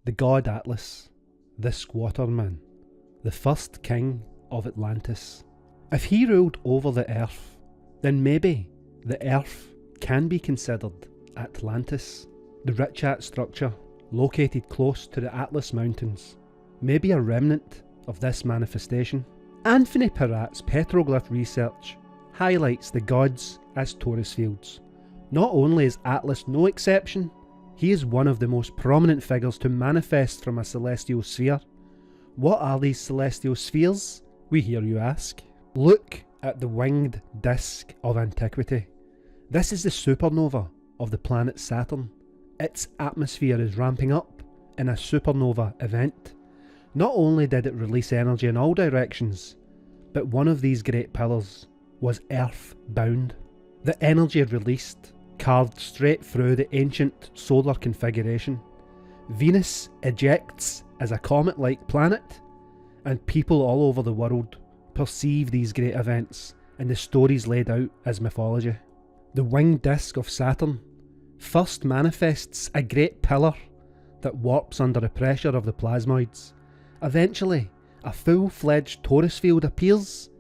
The god Atlas, the squatter man, the first king of Atlantis. If he ruled over the earth, then maybe the earth can be considered Atlantis. The Richat structure, located close to the Atlas Mountains, may be a remnant of this manifestation. Anthony Peratt's petroglyph research highlights the gods as torus fields. Not only is Atlas no exception, he is one of the most prominent figures to manifest from a celestial sphere. What are these celestial spheres, we hear you ask? Look at the winged disk of antiquity. This is the supernova of the planet Saturn. Its atmosphere is ramping up in a supernova event. Not only did it release energy in all directions, but one of these great pillars was earth-bound. The energy released carved straight through the ancient solar configuration. Venus ejects as a comet-like planet, and people all over the world perceive these great events in the stories laid out as mythology. The winged disk of Saturn first manifests a great pillar that warps under the pressure of the plasmoids. Eventually, a full-fledged torus field appears,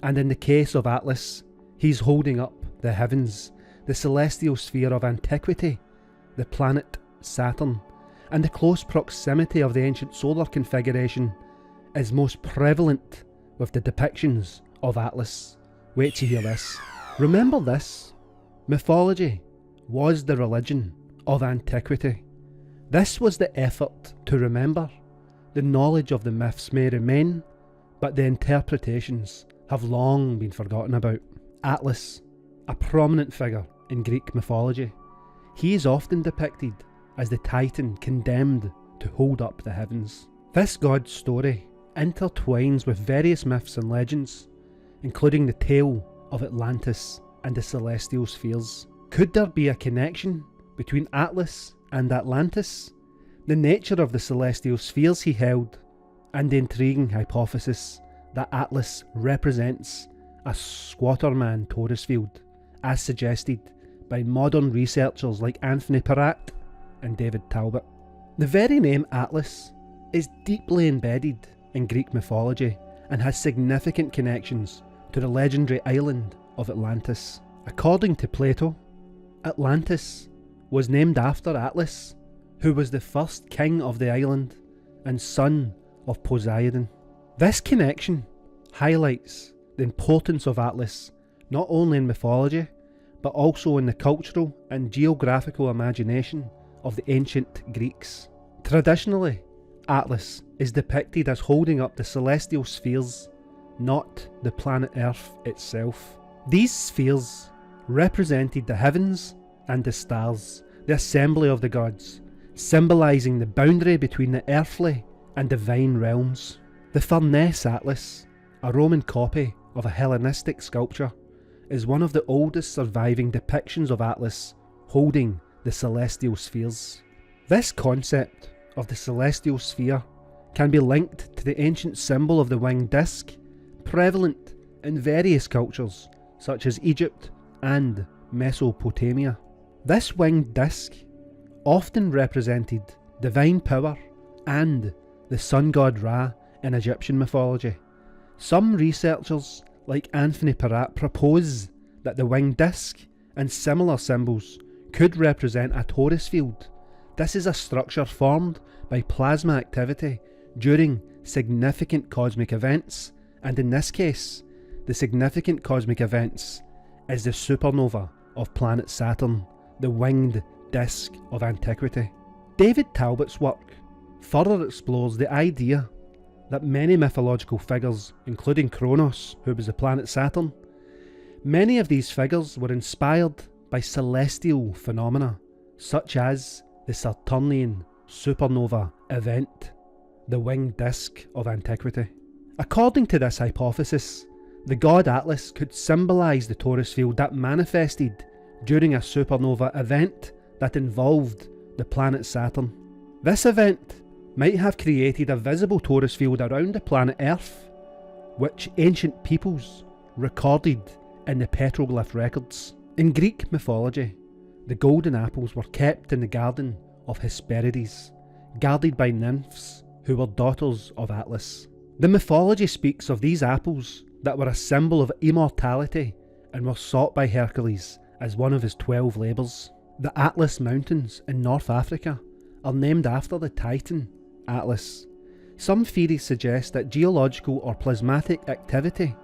and in the case of Atlas, he's holding up the heavens, the celestial sphere of antiquity, the planet Saturn, and the close proximity of the ancient solar configuration is most prevalent with the depictions of Atlas. Wait to hear this. Remember this: mythology was the religion of antiquity. This was the effort to remember. The knowledge of the myths may remain, but the interpretations have long been forgotten about. Atlas, a prominent figure in Greek mythology, he is often depicted as the titan condemned to hold up the heavens. This god's story intertwines with various myths and legends, including the tale of Atlantis and the celestial spheres. Could there be a connection between Atlas and Atlantis? The nature of the celestial spheres he held, and the intriguing hypothesis that Atlas represents a squatter man torus field, as suggested by modern researchers like Anthony Peratt and David Talbot. The very name Atlas is deeply embedded in Greek mythology and has significant connections to the legendary island of Atlantis. According to Plato, Atlantis was named after Atlas, who was the first king of the island and son of Poseidon. This connection highlights the importance of Atlas not only in mythology, but also in the cultural and geographical imagination of the ancient Greeks. Traditionally, Atlas is depicted as holding up the celestial spheres, not the planet Earth itself. These spheres represented the heavens and the stars, the assembly of the gods, symbolising the boundary between the earthly and divine realms. The Furness Atlas, a Roman copy of a Hellenistic sculpture, is one of the oldest surviving depictions of Atlas holding the celestial spheres. This concept of the celestial sphere can be linked to the ancient symbol of the winged disk, prevalent in various cultures such as Egypt and Mesopotamia. This winged disk often represented divine power and the sun god Ra in Egyptian mythology. Some researchers like Anthony Peratt propose that the winged disk and similar symbols could represent a torus field. This is a structure formed by plasma activity during significant cosmic events, and in this case, the significant cosmic events is the supernova of planet Saturn, the winged disk of antiquity. David Talbot's work further explores the idea that many mythological figures, including Kronos, who was the planet Saturn, many of these figures were inspired by celestial phenomena, such as the Saturnian supernova event, the winged disk of antiquity. According to this hypothesis, the god Atlas could symbolise the torus field that manifested during a supernova event that involved the planet Saturn. This event might have created a visible torus field around the planet Earth, which ancient peoples recorded in the petroglyph records. In Greek mythology, the golden apples were kept in the garden of Hesperides, guarded by nymphs who were daughters of Atlas. The mythology speaks of these apples that were a symbol of immortality and were sought by Hercules as one of his 12 labours. The Atlas Mountains in North Africa are named after the Titan, Atlas. Some theories suggest that geological or plasmatic activity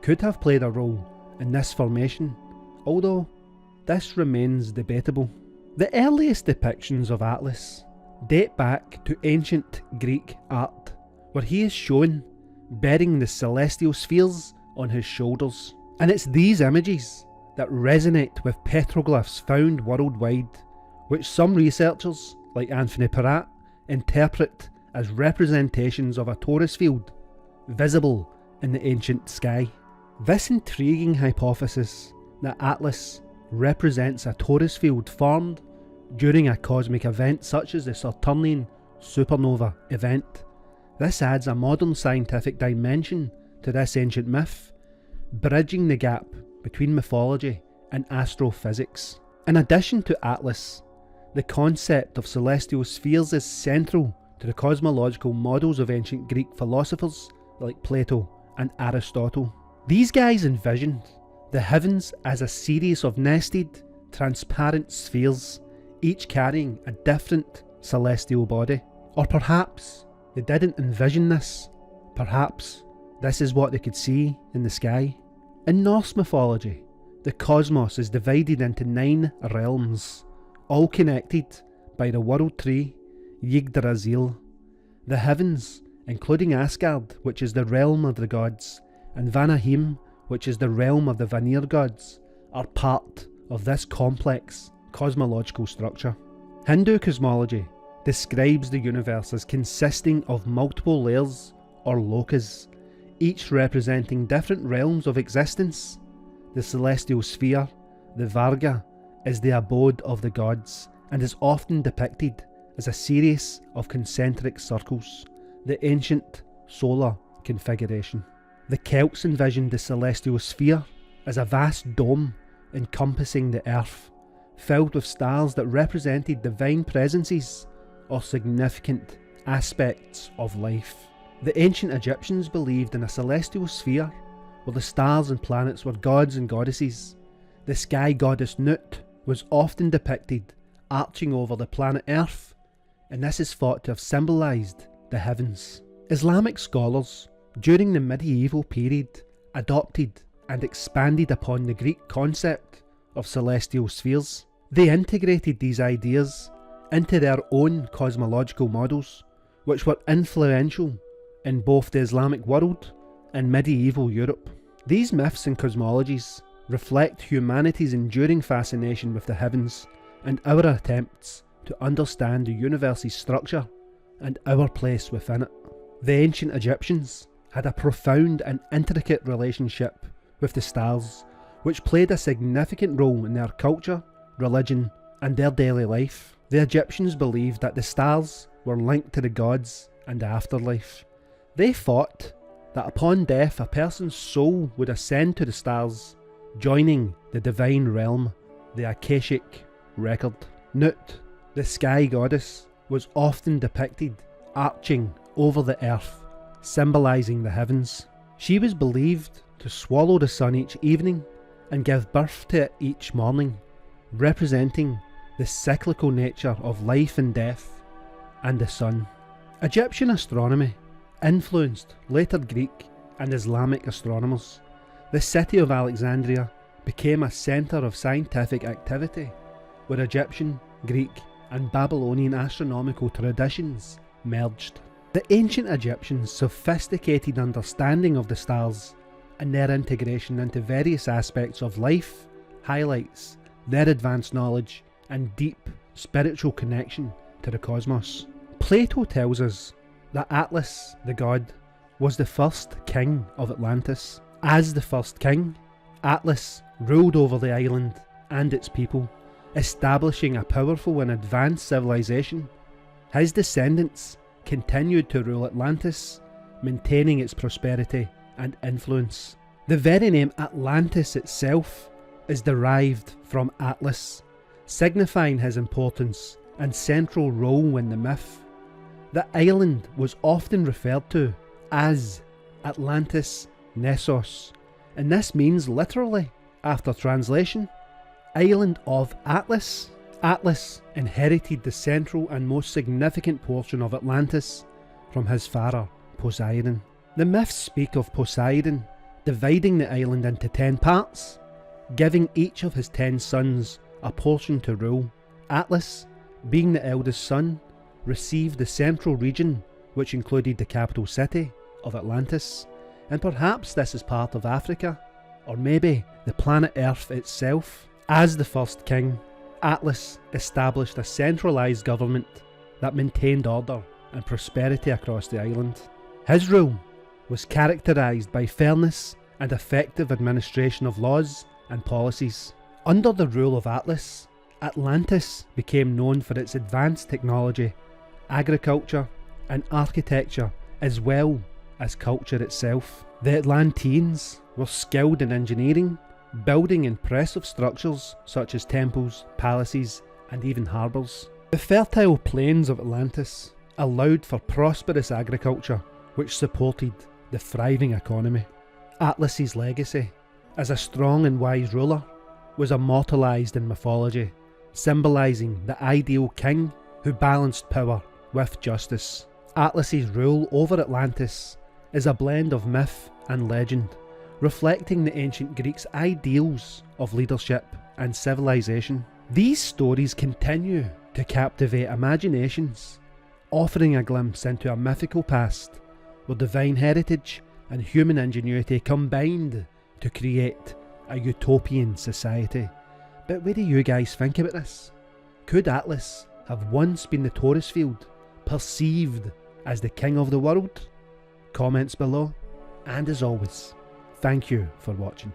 could have played a role in this formation, although this remains debatable. The earliest depictions of Atlas date back to ancient Greek art, where he is shown bearing the celestial spheres on his shoulders. And it's these images that resonate with petroglyphs found worldwide, which some researchers, like Anthony Peratt, interpret as representations of a torus field visible in the ancient sky. This intriguing hypothesis that Atlas represents a torus field formed during a cosmic event such as the Saturnian supernova event. This adds a modern scientific dimension to this ancient myth, bridging the gap between mythology and astrophysics. In addition to Atlas, the concept of celestial spheres is central to the cosmological models of ancient Greek philosophers like Plato and Aristotle. These guys envisioned the heavens as a series of nested, transparent spheres, each carrying a different celestial body. Or perhaps they didn't envision this. Perhaps this is what they could see in the sky. In Norse mythology, the cosmos is divided into 9 realms, all connected by the world tree Yggdrasil. The heavens, including Asgard, which is the realm of the gods, and Vanaheim, which is the realm of the Vanir gods, are part of this complex cosmological structure. Hindu cosmology describes the universe as consisting of multiple layers or lokas, each representing different realms of existence. The celestial sphere, the Varga, is the abode of the gods and is often depicted as a series of concentric circles, the ancient solar configuration. The Celts envisioned the celestial sphere as a vast dome encompassing the earth, filled with stars that represented divine presences or significant aspects of life. The ancient Egyptians believed in a celestial sphere where the stars and planets were gods and goddesses. The sky goddess Nut was often depicted arching over the planet Earth, and this is thought to have symbolised the heavens. Islamic scholars during the medieval period adopted and expanded upon the Greek concept of celestial spheres. They integrated these ideas into their own cosmological models, which were influential in both the Islamic world and medieval Europe. These myths and cosmologies reflect humanity's enduring fascination with the heavens and our attempts to understand the universe's structure and our place within it. The ancient Egyptians had a profound and intricate relationship with the stars, which played a significant role in their culture, religion, and their daily life. The Egyptians believed that the stars were linked to the gods and the afterlife. They thought that upon death a person's soul would ascend to the stars, joining the divine realm, the Akashic record. Nut, the sky goddess, was often depicted arching over the earth, symbolising the heavens. She was believed to swallow the sun each evening and give birth to it each morning, representing the cyclical nature of life and death and the sun. Egyptian astronomy influenced later Greek and Islamic astronomers. The city of Alexandria became a centre of scientific activity, where Egyptian, Greek and Babylonian astronomical traditions merged. The ancient Egyptians' sophisticated understanding of the stars and their integration into various aspects of life highlights their advanced knowledge and deep spiritual connection to the cosmos. Plato tells us that Atlas, the god, was the first king of Atlantis. As the first king, Atlas ruled over the island and its people, establishing a powerful and advanced civilization. His descendants continued to rule Atlantis, maintaining its prosperity and influence. The very name Atlantis itself is derived from Atlas, signifying his importance and central role in the myth. The island was often referred to as Atlantis Nessos, and this means literally, after translation, Island of Atlas. Atlas inherited the central and most significant portion of Atlantis from his father, Poseidon. The myths speak of Poseidon dividing the island into 10 parts, giving each of his 10 sons a portion to rule. Atlas, being the eldest son, received the central region, which included the capital city of Atlantis, and perhaps this is part of Africa, or maybe the planet Earth itself. As the first king, Atlas established a centralised government that maintained order and prosperity across the island. His rule was characterised by fairness and effective administration of laws and policies. Under the rule of Atlas, Atlantis became known for its advanced technology, agriculture and architecture, as well as culture itself. The Atlanteans were skilled in engineering, building impressive structures such as temples, palaces and even harbours. The fertile plains of Atlantis allowed for prosperous agriculture, which supported the thriving economy. Atlas's legacy as a strong and wise ruler was immortalised in mythology, symbolising the ideal king who balanced power with justice. Atlas's rule over Atlantis is a blend of myth and legend, reflecting the ancient Greeks' ideals of leadership and civilization. These stories continue to captivate imaginations, offering a glimpse into a mythical past where divine heritage and human ingenuity combined to create a utopian society. But what do you guys think about this? Could Atlas have once been the Taurus field, perceived as the king of the world? Comments below, and as always, thank you for watching.